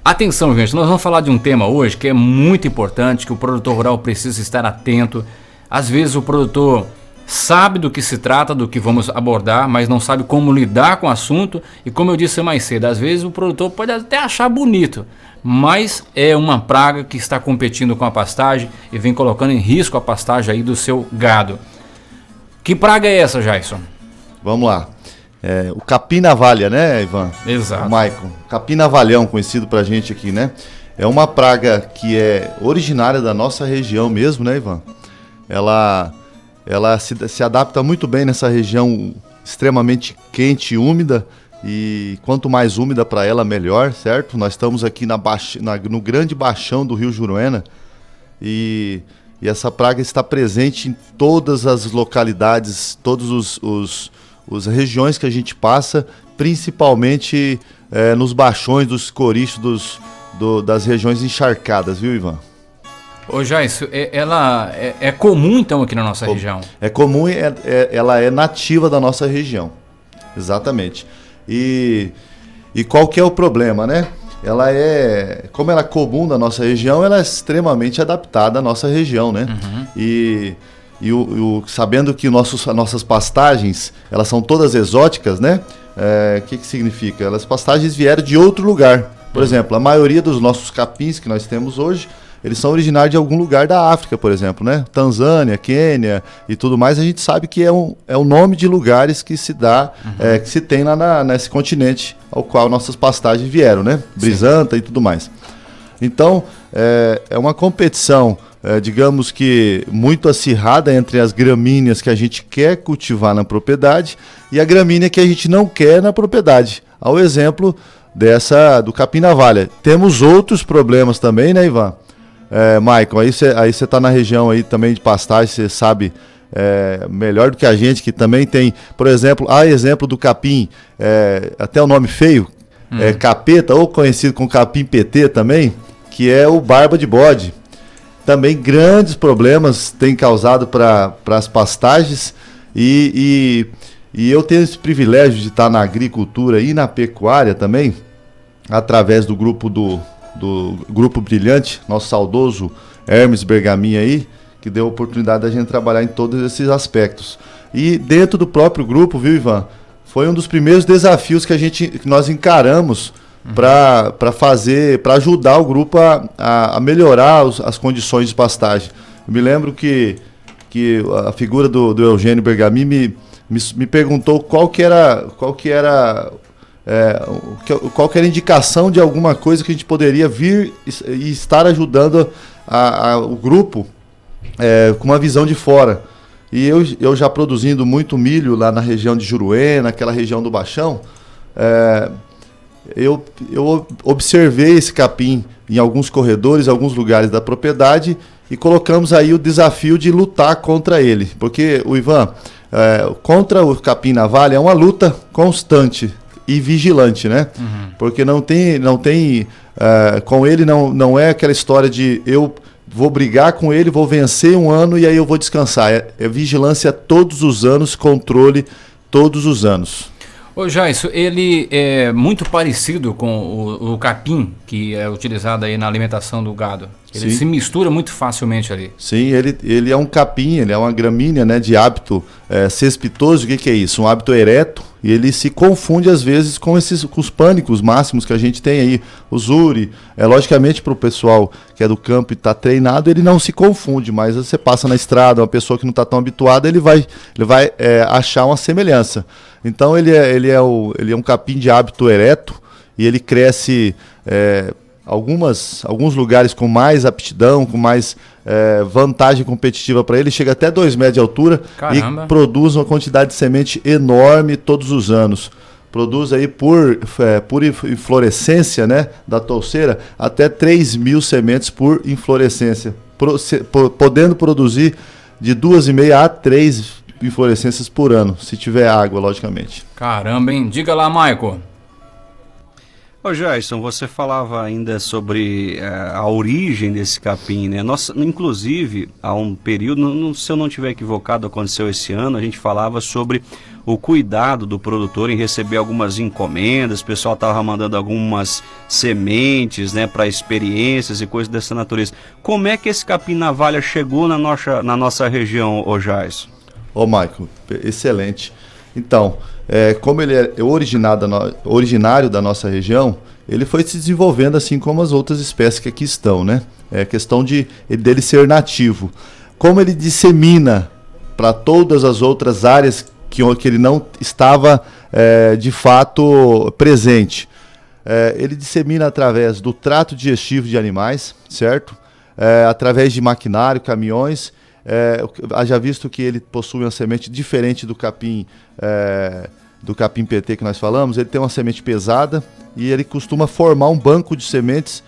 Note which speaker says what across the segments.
Speaker 1: Atenção, gente, nós vamos falar de um tema hoje que é muito importante, que o produtor rural precisa estar atento. Às vezes o produtor sabe do que se trata, do que vamos abordar, mas não sabe como lidar com o assunto. E como eu disse mais cedo, às vezes o produtor pode até achar bonito, mas é uma praga que está competindo com a pastagem e vem colocando em risco a pastagem aí do seu gado. Que praga é essa, Jason?
Speaker 2: Vamos lá. O capim-navalha, né, Ivan?
Speaker 1: Exato.
Speaker 2: O Maicon. Capim-navalhão, conhecido pra gente aqui, né? É uma praga que é originária da nossa região mesmo, né, Ivan? Ela se adapta muito bem nessa região extremamente quente e úmida, e quanto mais úmida para ela, melhor, certo? Nós estamos aqui no grande baixão do Rio Juruena, e essa praga está presente em todas as localidades, todas as regiões que a gente passa, principalmente nos baixões dos corichos das regiões encharcadas, viu, Ivan?
Speaker 1: Ô Jason, ela é comum então aqui na nossa região?
Speaker 2: É comum, ela é nativa da nossa região, exatamente. E qual que é o problema, né? Como ela é comum da nossa região, ela é extremamente adaptada à nossa região, né? Uhum. Sabendo que nossas pastagens, elas são todas exóticas, né? Que significa? As pastagens vieram de outro lugar. Por exemplo, a maioria dos nossos capins que nós temos hoje, eles são originários de algum lugar da África, por exemplo, né? Tanzânia, Quênia e tudo mais. A gente sabe que é o nome de lugares que se dá, que se tem lá nesse continente ao qual nossas pastagens vieram, né? Brisanta e tudo mais. Então, é uma competição, digamos que muito acirrada entre as gramíneas que a gente quer cultivar na propriedade e a gramínea que a gente não quer na propriedade. Ao exemplo do capim-navalha. Temos outros problemas também, né, Ivan? Maicon, aí você está na região aí também de pastagem, você sabe melhor do que a gente, que também tem, por exemplo, exemplo do capim, até o nome feio, capeta, ou conhecido como capim-PT também, que é o barba de bode. Também grandes problemas tem causado para as pastagens e eu tenho esse privilégio de estar na agricultura e na pecuária também, através do grupo do Grupo Brilhante, nosso saudoso Hermes Bergamin aí, que deu a oportunidade da gente trabalhar em todos esses aspectos. E dentro do próprio grupo, viu, Ivan, foi um dos primeiros desafios que nós encaramos para ajudar o grupo a melhorar as condições de pastagem. Eu me lembro que a figura do Eugênio Bergamin me perguntou qual que era a indicação de alguma coisa que a gente poderia vir e estar ajudando o grupo com uma visão de fora. E eu já produzindo muito milho lá na região de Juruena, naquela região do Baixão, eu observei esse capim em alguns corredores, em alguns lugares da propriedade, e colocamos aí o desafio de lutar contra ele. Porque, Ivan, contra o capim-navalha é uma luta constante e vigilante, né? Uhum. Porque não tem com ele não é aquela história de eu vou brigar com ele, vou vencer um ano e aí eu vou descansar. É vigilância todos os anos, controle todos os anos.
Speaker 1: Ô Jason, ele é muito parecido com o capim que é utilizado aí na alimentação do gado. Ele se mistura muito facilmente ali.
Speaker 2: Sim, ele é um capim, ele é uma gramínea, né, de hábito cespitoso. O que é isso? Um hábito ereto, e ele se confunde às vezes com os pânicos máximos que a gente tem aí. O Zuri, logicamente para o pessoal que é do campo e está treinado, ele não se confunde, mas você passa na estrada, uma pessoa que não está tão habituada, ele vai achar uma semelhança. Então ele é um capim de hábito ereto, e ele cresce alguns lugares com mais aptidão, com mais vantagem competitiva para ele, chega até 2 metros de altura. Caramba. E produz uma quantidade de semente enorme todos os anos. Produz aí por inflorescência, né, da touceira, até 3.000 sementes por inflorescência, podendo produzir de 2,5 a 3 inflorescências por ano, se tiver água, logicamente.
Speaker 1: Caramba, hein? Diga lá, Maicon.
Speaker 3: Ô Jason, você falava ainda sobre a origem desse capim, né? Inclusive, há um período, se eu não estiver equivocado, aconteceu esse ano, a gente falava sobre o cuidado do produtor em receber algumas encomendas, o pessoal estava mandando algumas sementes, né, para experiências e coisas dessa natureza. Como é que esse capim navalha chegou na nossa região, ô Jais?
Speaker 2: Ô, Michael, excelente. Então, como ele é originário da nossa região, ele foi se desenvolvendo assim como as outras espécies que aqui estão, né? É questão dele ser nativo. Como ele dissemina para todas as outras áreas que ele não estava de fato presente. Ele dissemina através do trato digestivo de animais, certo? Através de maquinário, caminhões. Haja visto que ele possui uma semente diferente do capim PT que nós falamos. Ele tem uma semente pesada e ele costuma formar um banco de sementes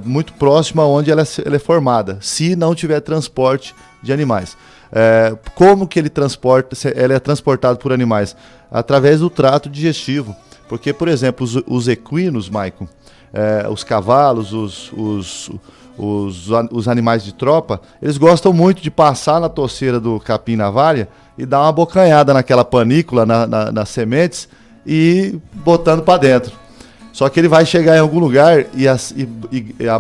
Speaker 2: muito próximo aonde ela é formada, se não tiver transporte de animais. Como que ele é transportado por animais? Através do trato digestivo. Porque, por exemplo, os equinos, Maicon, os cavalos, os animais de tropa, eles gostam muito de passar na toceira do capim navalha e dar uma bocanhada naquela panícula, nas sementes e botando para dentro. Só que ele vai chegar em algum lugar e a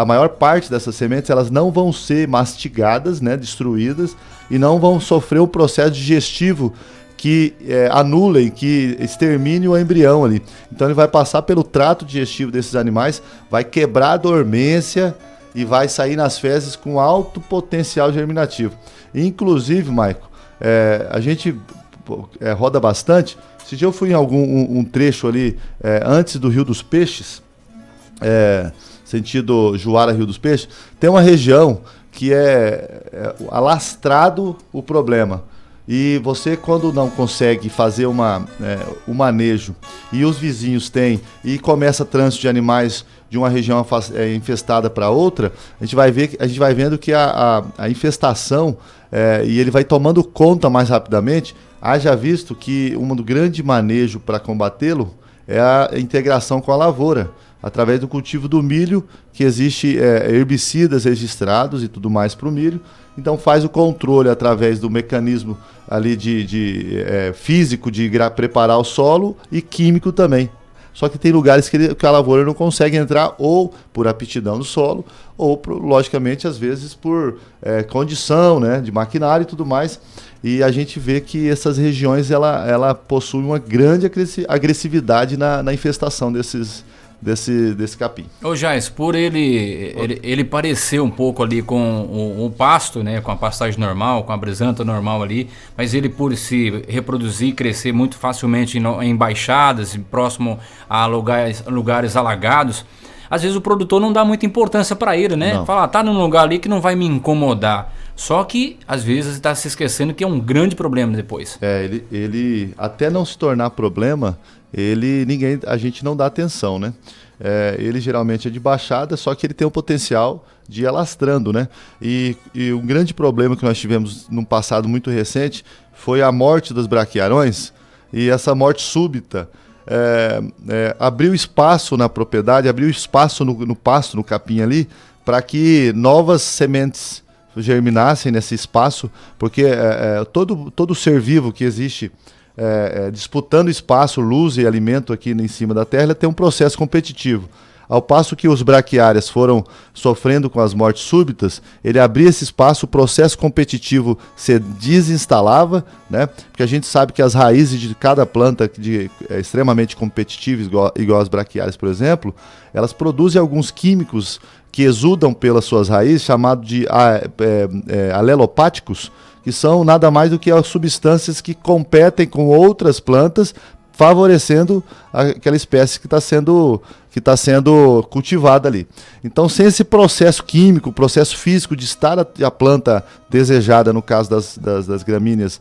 Speaker 2: maior parte dessas sementes elas não vão ser mastigadas, né, destruídas, e não vão sofrer o processo digestivo que anulem, que extermine o embrião ali. Então ele vai passar pelo trato digestivo desses animais, vai quebrar a dormência e vai sair nas fezes com alto potencial germinativo. Inclusive, Maico, a gente roda bastante. Esse dia eu fui em um trecho ali antes do Rio dos Peixes, sentido Juara, Rio dos Peixes. Tem uma região que alastrado o problema. E você, quando não consegue fazer um manejo e os vizinhos têm e começa trânsito de animais de uma região infestada para outra, a gente vai vendo que a infestação e ele vai tomando conta mais rapidamente. Haja visto que um grande manejo para combatê-lo é a integração com a lavoura, através do cultivo do milho, que existe herbicidas registrados e tudo mais para o milho. Então faz o controle através do mecanismo ali físico de preparar o solo e químico também. Só que tem lugares que a lavoura não consegue entrar ou por aptidão do solo ou, logicamente, às vezes por condição, né, de maquinário e tudo mais. E a gente vê que essas regiões ela possuem uma grande agressividade na infestação desse capim.
Speaker 1: Ô Jais, por ele parecer um pouco ali com o pasto, né, com a pastagem normal, com a brisanta normal ali, mas ele por se reproduzir e crescer muito facilmente em baixadas, próximo a lugares alagados, às vezes o produtor não dá muita importância para ele, né?
Speaker 2: Não.
Speaker 1: Fala, tá num lugar ali que não vai me incomodar. Só que, às vezes, está se esquecendo que é um grande problema depois.
Speaker 2: Ele até não se tornar problema, a gente não dá atenção, né? Ele geralmente é de baixada, só que ele tem o potencial de ir alastrando, né? E um grande problema que nós tivemos num passado muito recente foi a morte dos braquiarões, e essa morte súbita abriu espaço na propriedade, abriu espaço no pasto, no capim ali, para que novas sementes germinassem nesse espaço, porque todo ser vivo que existe disputando espaço, luz e alimento aqui em cima da terra, tem um processo competitivo. Ao passo que os braquiárias foram sofrendo com as mortes súbitas, ele abria esse espaço, o processo competitivo se desinstalava, né? Porque a gente sabe que as raízes de cada planta extremamente competitivas, igual as braquiárias, por exemplo, elas produzem alguns químicos que exudam pelas suas raízes, chamados de alelopáticos, que são nada mais do que as substâncias que competem com outras plantas, favorecendo aquela espécie que está sendo cultivada ali. Então, sem esse processo químico, processo físico de estar a planta desejada, no caso das gramíneas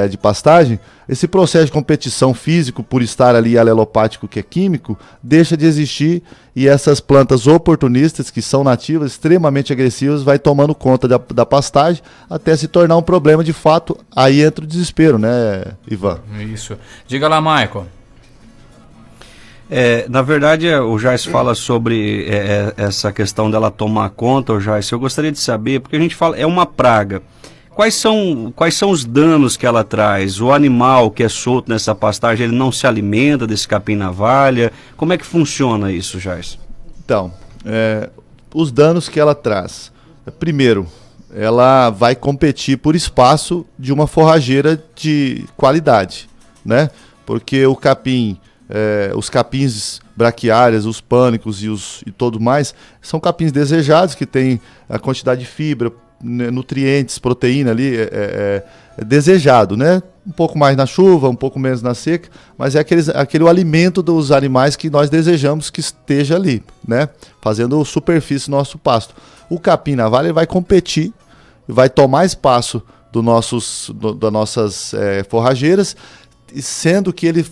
Speaker 2: de pastagem, esse processo de competição físico por estar ali alelopático, que é químico, deixa de existir, e essas plantas oportunistas, que são nativas, extremamente agressivas, vai tomando conta da pastagem até se tornar um problema de fato. Aí entra o desespero, né, Ivan?
Speaker 1: Isso. Diga lá, Michael.
Speaker 3: Na verdade, o Jais fala sobre essa questão dela tomar conta, o Jais. Eu gostaria de saber, porque a gente fala, é uma praga. Quais são os danos que ela traz? O animal que é solto nessa pastagem, ele não se alimenta desse capim-navalha? Como é que funciona isso, Jais?
Speaker 2: Então, os danos que ela traz. Primeiro, ela vai competir por espaço de uma forrageira de qualidade, né? Porque o capim, os capins braquiárias, os pânicos e todo mais, são capins desejados, que têm a quantidade de fibra, nutrientes, proteína ali, desejado, né? Um pouco mais na chuva, um pouco menos na seca, mas é aquele alimento dos animais que nós desejamos que esteja ali, né? Fazendo superfície do nosso pasto. O capim-navalha vai competir, vai tomar espaço das nossas forrageiras, sendo que ele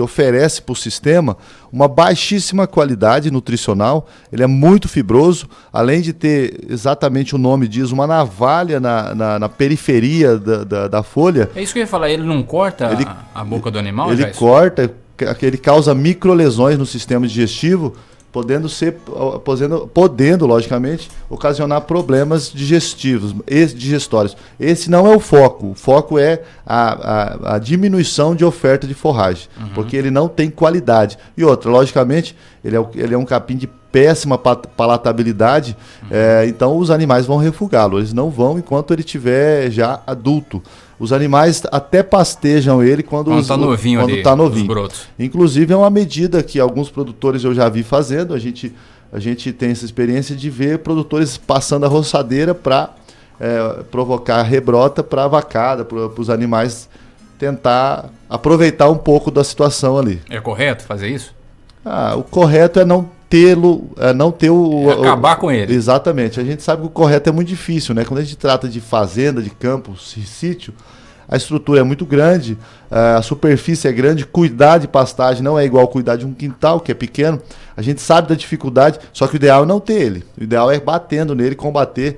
Speaker 2: oferece para o sistema uma baixíssima qualidade nutricional. Ele é muito fibroso, além de ter, exatamente o nome diz, uma navalha na periferia da folha.
Speaker 1: É isso que eu ia falar, ele não corta a boca do animal?
Speaker 2: Ele corta, ele causa microlesões no sistema digestivo, podendo, logicamente, ocasionar problemas digestórios. Esse não é o foco. O foco é a diminuição de oferta de forragem, porque ele não tem qualidade. E outra, logicamente, ele é um capim de péssima palatabilidade, então os animais vão refugá-lo. Eles não vão enquanto ele estiver já adulto. Os animais até pastejam ele quando está novinho. Inclusive é uma medida que alguns produtores eu já vi fazendo. A gente tem essa experiência de ver produtores passando a roçadeira para provocar rebrota para a vacada, para os animais tentar aproveitar um pouco da situação ali.
Speaker 1: É correto fazer isso?
Speaker 2: O correto é não
Speaker 1: acabar com ele.
Speaker 2: Exatamente. A gente sabe que o correto é muito difícil, né? Quando a gente trata de fazenda, de campo, sítio, a estrutura é muito grande, a superfície é grande, cuidar de pastagem não é igual cuidar de um quintal, que é pequeno. A gente sabe da dificuldade, só que o ideal é não ter ele. O ideal é batendo nele, combater.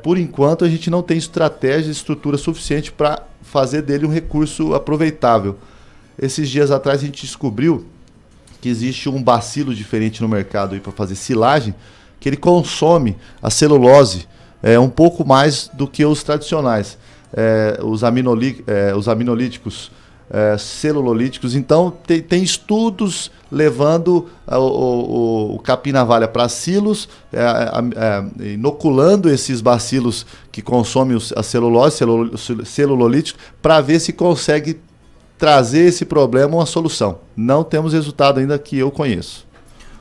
Speaker 2: Por enquanto, a gente não tem estratégia e estrutura suficiente para fazer dele um recurso aproveitável. Esses dias atrás, a gente descobriu que existe um bacilo diferente no mercado para fazer silagem, que ele consome a celulose um pouco mais do que os tradicionais, os aminolíticos, celulolíticos. Então, tem estudos levando o capim-navalha para silos, inoculando esses bacilos que consomem a celulose, celulolítico, para ver se consegue trazer esse problema uma solução. Não temos resultado ainda que eu conheço.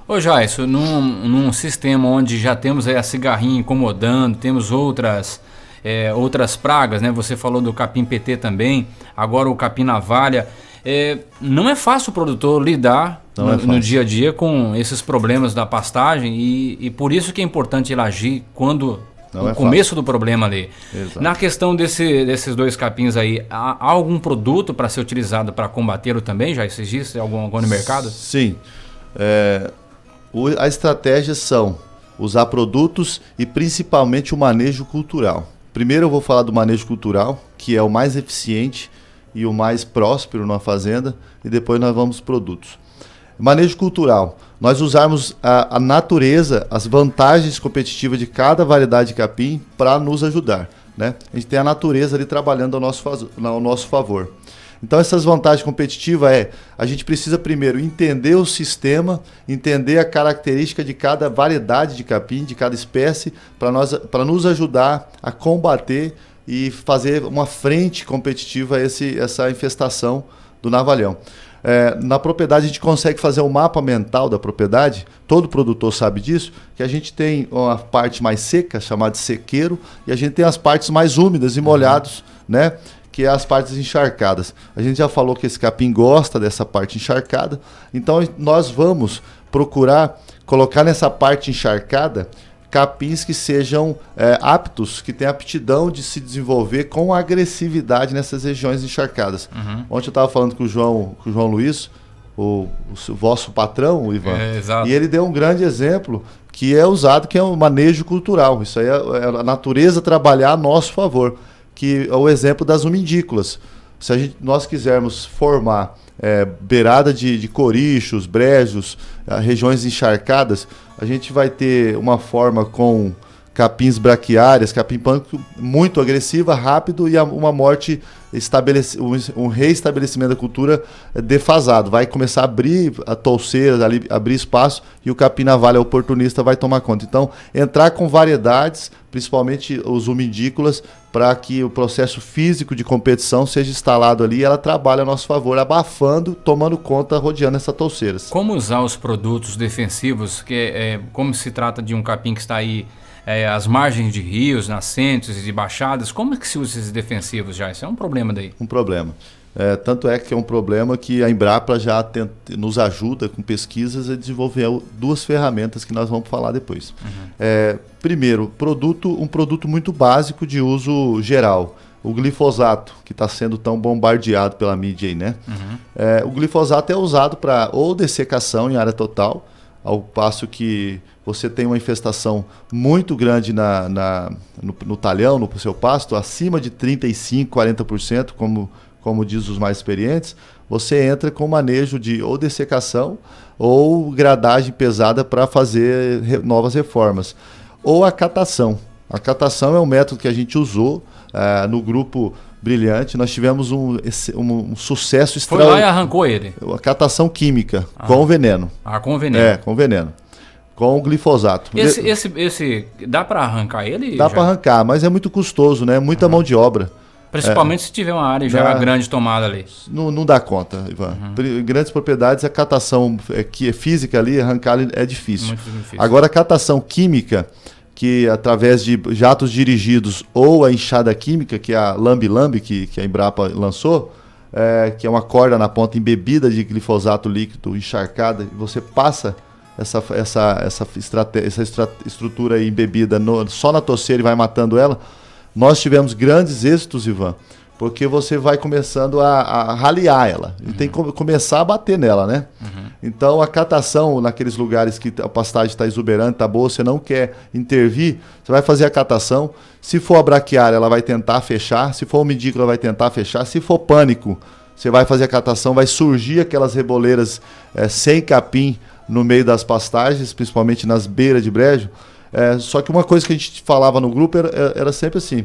Speaker 1: Ô Jaisso, num sistema onde já temos aí a cigarrinha incomodando, temos outras pragas, né? Você falou do capim-PT também, agora o capim-navalha. Não é fácil o produtor lidar no dia a dia com esses problemas da pastagem e por isso que é importante ele agir quando... No começo do problema ali. Exato. Na questão desses dois capins aí, há algum produto para ser utilizado para combatê-lo também? Já existe algum no mercado?
Speaker 2: Sim. A estratégia são usar produtos e principalmente o manejo cultural. Primeiro eu vou falar do manejo cultural, que é o mais eficiente e o mais próspero na fazenda, e depois nós vamos para os produtos. Manejo cultural. Nós usarmos a natureza, as vantagens competitivas de cada variedade de capim para nos ajudar, né? A gente tem a natureza ali trabalhando ao nosso favor. Então essas vantagens competitivas a gente precisa primeiro entender o sistema, entender a característica de cada variedade de capim, de cada espécie, para nos ajudar a combater e fazer uma frente competitiva a essa infestação do navalhão. Na propriedade a gente consegue fazer um mapa mental da propriedade, todo produtor sabe disso, que a gente tem uma parte mais seca, chamada de sequeiro, e a gente tem as partes mais úmidas e molhados, né, que é as partes encharcadas. A gente já falou que esse capim gosta dessa parte encharcada, então nós vamos procurar colocar nessa parte encharcada capins que sejam aptos, que tenham aptidão de se desenvolver com agressividade nessas regiões encharcadas. Ontem eu estava falando com o João Luiz, o vosso patrão, o Ivan, e ele deu um grande exemplo que é usado, que é o manejo cultural. Isso aí é a natureza trabalhar a nosso favor, que é o exemplo das umindícolas. Se nós quisermos formar beirada de corichos, brejos, regiões encharcadas, a gente vai ter uma forma com capins braquiárias, capim pânico muito agressiva, rápido e uma morte, um reestabelecimento da cultura defasado. Vai começar a abrir a touceira, abrir espaço e o capim navalha oportunista vai tomar conta. Então, entrar com variedades, principalmente os umidícolas, para que o processo físico de competição seja instalado ali e ela trabalhe a nosso favor, abafando, tomando conta, rodeando essas touceiras.
Speaker 1: Como usar os produtos defensivos, como se trata de um capim que está aí às margens de rios, nascentes e baixadas, como é que se usa esses defensivos já? Isso é um problema daí?
Speaker 2: Um problema. Tanto é que é um problema que a Embrapa já nos ajuda com pesquisas a desenvolver 2 ferramentas que nós vamos falar depois. Primeiro, um produto muito básico de uso geral, o glifosato, que está sendo tão bombardeado pela mídia aí, né? O glifosato é usado para ou dessecação em área total, ao passo que você tem uma infestação muito grande no talhão, no seu pasto, acima de 35%, 40%, como diz os mais experientes, você entra com manejo de ou dessecação ou gradagem pesada para fazer novas reformas. Ou a catação. A catação é um método que a gente usou no grupo Brilhante. Nós tivemos um sucesso extraordinário.
Speaker 1: Foi lá e arrancou ele?
Speaker 2: A catação química, com veneno.
Speaker 1: Com veneno.
Speaker 2: Com veneno. Com o glifosato.
Speaker 1: Esse dá para arrancar ele?
Speaker 2: Dá para arrancar, mas é muito custoso, né? Muita mão de obra.
Speaker 1: Principalmente se tiver uma área já grande tomada ali.
Speaker 2: Não dá conta, Ivan. Grandes propriedades, a catação que é física ali, arrancar é difícil.
Speaker 1: Muito difícil.
Speaker 2: Agora, a catação química, que através de jatos dirigidos ou a enxada química, que é a lambi-lambi, que a Embrapa lançou, que é uma corda na ponta embebida de glifosato líquido, encharcada, e você passa essa estrutura aí embebida só na touceira e vai matando ela. Nós tivemos grandes êxitos, Ivan, porque você vai começando a raliar ela. E tem que começar a bater nela, né? Então, a catação naqueles lugares que a pastagem está exuberante, está boa, você não quer intervir, você vai fazer a catação. Se for a braquiária, ela vai tentar fechar. Se for o umidícola, ela vai tentar fechar. Se for pânico, você vai fazer a catação, vai surgir aquelas reboleiras sem capim no meio das pastagens, principalmente nas beiras de brejo. Só que uma coisa que a gente falava no grupo era sempre assim: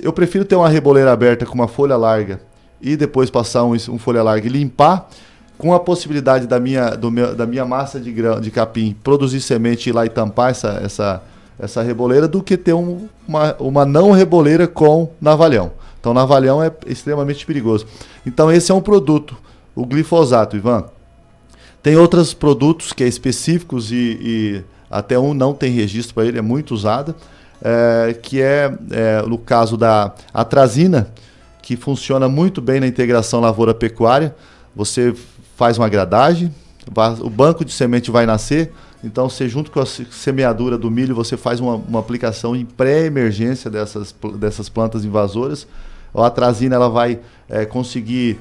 Speaker 2: eu prefiro ter uma reboleira aberta com uma folha larga e depois passar um folha larga e limpar, com a possibilidade da minha massa de capim produzir semente e ir lá e tampar essa reboleira, do que ter uma não reboleira com navalhão. Então, navalhão é extremamente perigoso. Então, esse é um produto, o glifosato, Ivan. Tem outros produtos que é específicos e até não tem registro para ele, é muito usada, que no caso da atrazina, que funciona muito bem na integração lavoura-pecuária. Você faz uma gradagem, o banco de semente vai nascer, então você, junto com a semeadura do milho, você faz uma aplicação em pré-emergência dessas plantas invasoras. A atrazina ela vai conseguir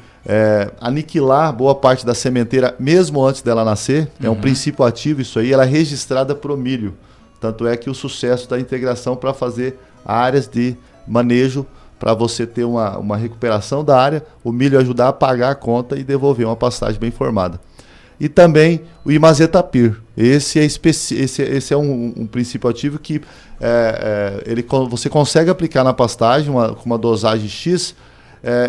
Speaker 2: aniquilar boa parte da sementeira mesmo antes dela nascer. É um princípio ativo isso aí, ela é registrada para o milho. Tanto é que o sucesso da integração para fazer áreas de manejo, para você ter uma recuperação da área, o milho ajudar a pagar a conta e devolver uma pastagem bem formada. E também o imazetapir. Esse é um princípio ativo que você consegue aplicar na pastagem com uma dosagem X,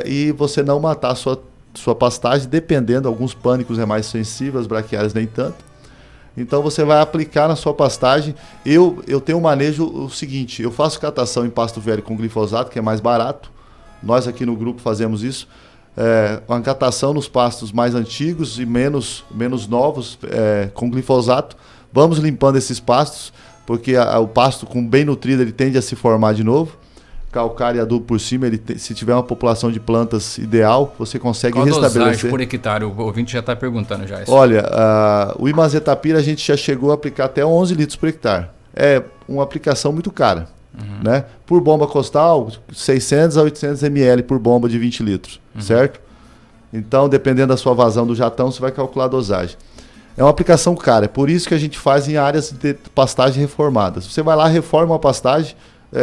Speaker 2: e você não matar a sua pastagem, dependendo, alguns pânicos é mais sensível, as braquiárias nem tanto. Então você vai aplicar na sua pastagem. Eu tenho um manejo o seguinte: eu faço catação em pasto velho com glifosato, que é mais barato. Nós aqui no grupo fazemos isso. Uma catação nos pastos mais antigos e menos novos, com glifosato. Vamos limpando esses pastos, porque o pasto bem nutrido ele tende a se formar de novo. Calcário e adubo por cima, se tiver uma população de plantas ideal, você consegue restabelecer. Qual dosagem
Speaker 1: por hectare? O ouvinte já está perguntando já isso.
Speaker 2: Olha, o imazetapir a gente já chegou a aplicar até 11 litros por hectare. É uma aplicação muito cara. Né? Por bomba costal, 600 a 800 ml por bomba de 20 litros, certo? Então, dependendo da sua vazão do jatão, você vai calcular a dosagem. É uma aplicação cara, é por isso que a gente faz em áreas de pastagem reformadas. Você vai lá, reforma a pastagem,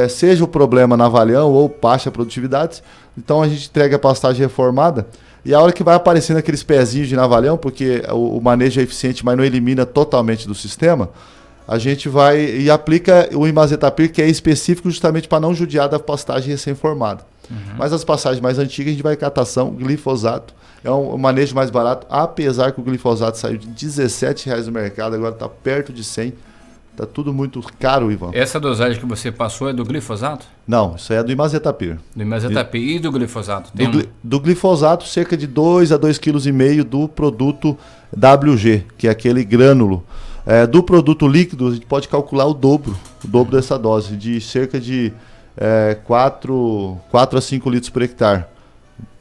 Speaker 2: seja o problema navalhão ou baixa produtividade, então a gente entrega a pastagem reformada, e a hora que vai aparecendo aqueles pezinhos de navalhão, porque o manejo é eficiente, mas não elimina totalmente do sistema, a gente vai e aplica o imazetapir, que é específico justamente para não judiar da pastagem recém-formada. Mas as pastagens mais antigas a gente vai catação, glifosato, é um manejo mais barato, apesar que o glifosato saiu de R$17 no mercado, agora está perto de 100. Está tudo muito caro, Ivan.
Speaker 1: Essa dosagem que você passou é do glifosato?
Speaker 2: Não, isso aí é do imazetapir.
Speaker 1: Do imazetapir e do glifosato?
Speaker 2: Do glifosato, cerca de 2 a 2,5 kg do produto WG, que é aquele grânulo. Do produto líquido, a gente pode calcular o dobro dessa dose, de cerca de 4 a 5 litros por hectare.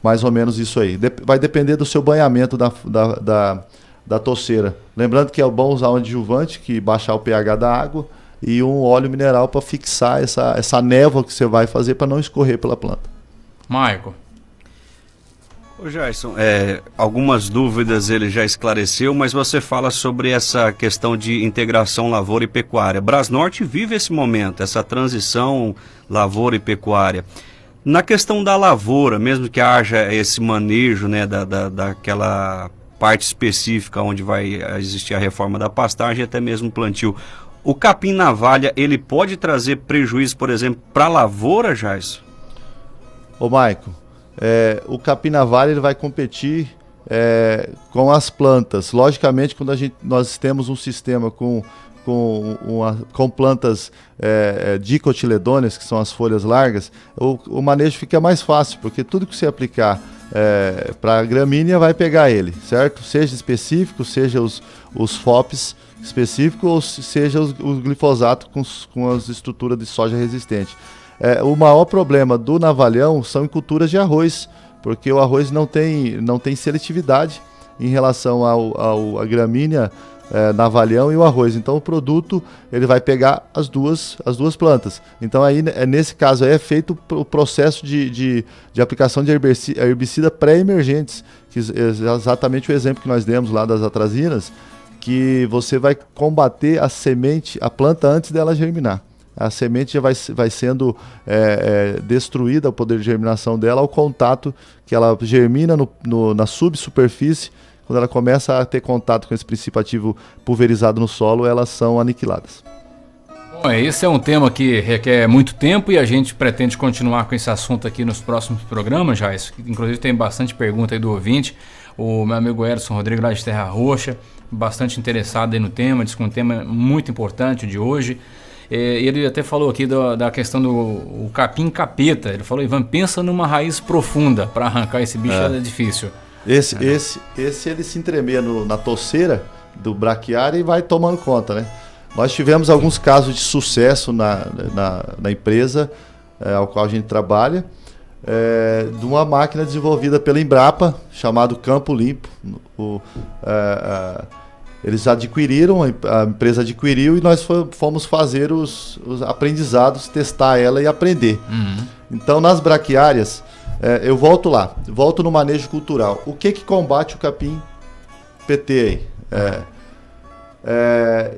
Speaker 2: Mais ou menos isso aí. Vai depender do seu banhamento da toceira. Lembrando que é bom usar um adjuvante, que baixar o pH da água, e um óleo mineral para fixar essa névoa que você vai fazer para não escorrer pela planta.
Speaker 1: Maico.
Speaker 3: Ô Jason, algumas dúvidas ele já esclareceu, mas você fala sobre essa questão de integração lavoura e pecuária. Brasnorte vive esse momento, essa transição lavoura e pecuária. Na questão da lavoura, mesmo que haja esse manejo, né, daquela parte específica onde vai existir a reforma da pastagem e até mesmo o plantio, o capim navalha, ele pode trazer prejuízo, por exemplo, para a lavoura, Jason?
Speaker 2: Ô Maico, o capim navalha ele vai competir com as plantas. Logicamente, quando nós temos um sistema com plantas dicotiledôneas, que são as folhas largas, o manejo fica mais fácil, porque tudo que você aplicar para a gramínea vai pegar ele, certo? Seja específico, seja os FOPs específicos, ou seja o glifosato com as estruturas de soja resistente. O maior problema do navalhão são em culturas de arroz, porque o arroz não tem seletividade em relação à gramínea, navalhão e o arroz. Então o produto ele vai pegar as duas plantas. Então aí nesse caso aí é feito o processo de aplicação de herbicida pré-emergentes, que é exatamente o exemplo que nós demos lá das atrazinas, que você vai combater a planta antes dela germinar. A semente já vai sendo destruída, o poder de germinação dela, ao contato que ela germina na subsuperfície. Quando ela começa a ter contato com esse princípio ativo pulverizado no solo, elas são aniquiladas.
Speaker 1: Bom, esse é um tema que requer muito tempo e a gente pretende continuar com esse assunto aqui nos próximos programas, já. Inclusive tem bastante pergunta aí do ouvinte. O meu amigo Edson Rodrigues lá de Terra Roxa, bastante interessado aí no tema, diz que é um tema muito importante de hoje. Ele até falou aqui da questão do capim capeta. Ele falou, Ivan, pensa numa raiz profunda para arrancar esse bicho, é difícil.
Speaker 2: Esse ele se entremeia na toceira do braquiária e vai tomando conta, né? Nós tivemos alguns casos de sucesso na empresa ao qual a gente trabalha, de uma máquina desenvolvida pela Embrapa, chamado Campo Limpo. Eles adquiriram, a empresa adquiriu e nós fomos fazer os aprendizados, testar ela e aprender. Então nas braquiárias, eu volto no manejo cultural. O que combate o capim PT aí?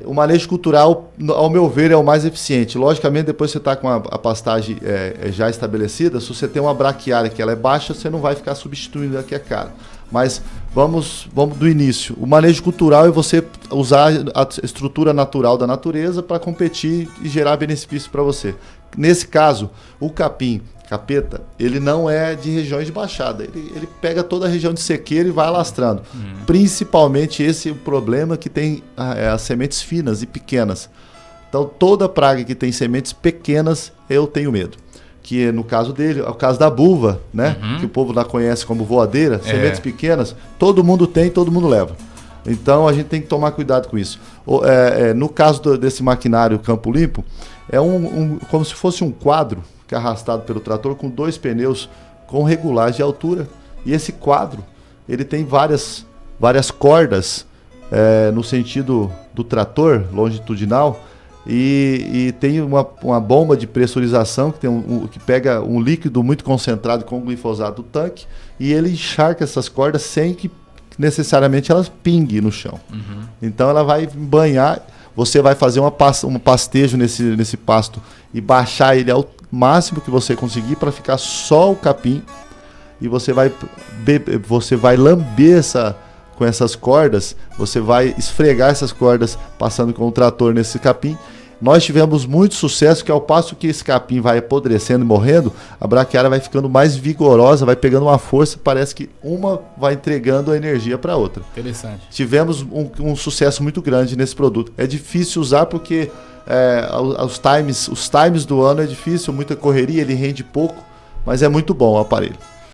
Speaker 2: O manejo cultural, ao meu ver, é o mais eficiente. Logicamente, depois você está com a pastagem já estabelecida, se você tem uma braquiária que ela é baixa, você não vai ficar substituindo a que é cara. Mas vamos do início. O manejo cultural é você usar a estrutura natural da natureza para competir e gerar benefício para você. Nesse caso, o capim capeta, ele não é de regiões de baixada, ele pega toda a região de sequeira e vai alastrando. Principalmente esse é o problema que tem as sementes finas e pequenas. Então toda praga que tem sementes pequenas, eu tenho medo. Que no caso dele, é o caso da buva, né? Que o povo lá conhece como voadeira, sementes pequenas, todo mundo tem, todo mundo leva. Então a gente tem que tomar cuidado com isso. No caso desse maquinário Campo Limpo, é como se fosse um quadro que é arrastado pelo trator com 2 pneus com regulagem de altura. E esse quadro, ele tem várias cordas no sentido do trator, longitudinal, e tem uma bomba de pressurização que pega um líquido muito concentrado com glifosato do tanque, e ele encharca essas cordas sem que necessariamente elas pinguem no chão. Então ela vai banhar, você vai fazer um pastejo nesse pasto e baixar ele ao máximo que você conseguir para ficar só o capim, e você vai lamber com essas cordas, você vai esfregar essas cordas passando com o trator nesse capim. Nós tivemos muito sucesso, que ao passo que esse capim vai apodrecendo e morrendo, a braquiária vai ficando mais vigorosa, vai pegando uma força, parece que uma vai entregando a energia para a outra.
Speaker 1: Interessante.
Speaker 2: Tivemos um sucesso muito grande nesse produto. É difícil usar porque os times do ano é difícil, muita correria, ele rende pouco, mas é muito bom o aparelho.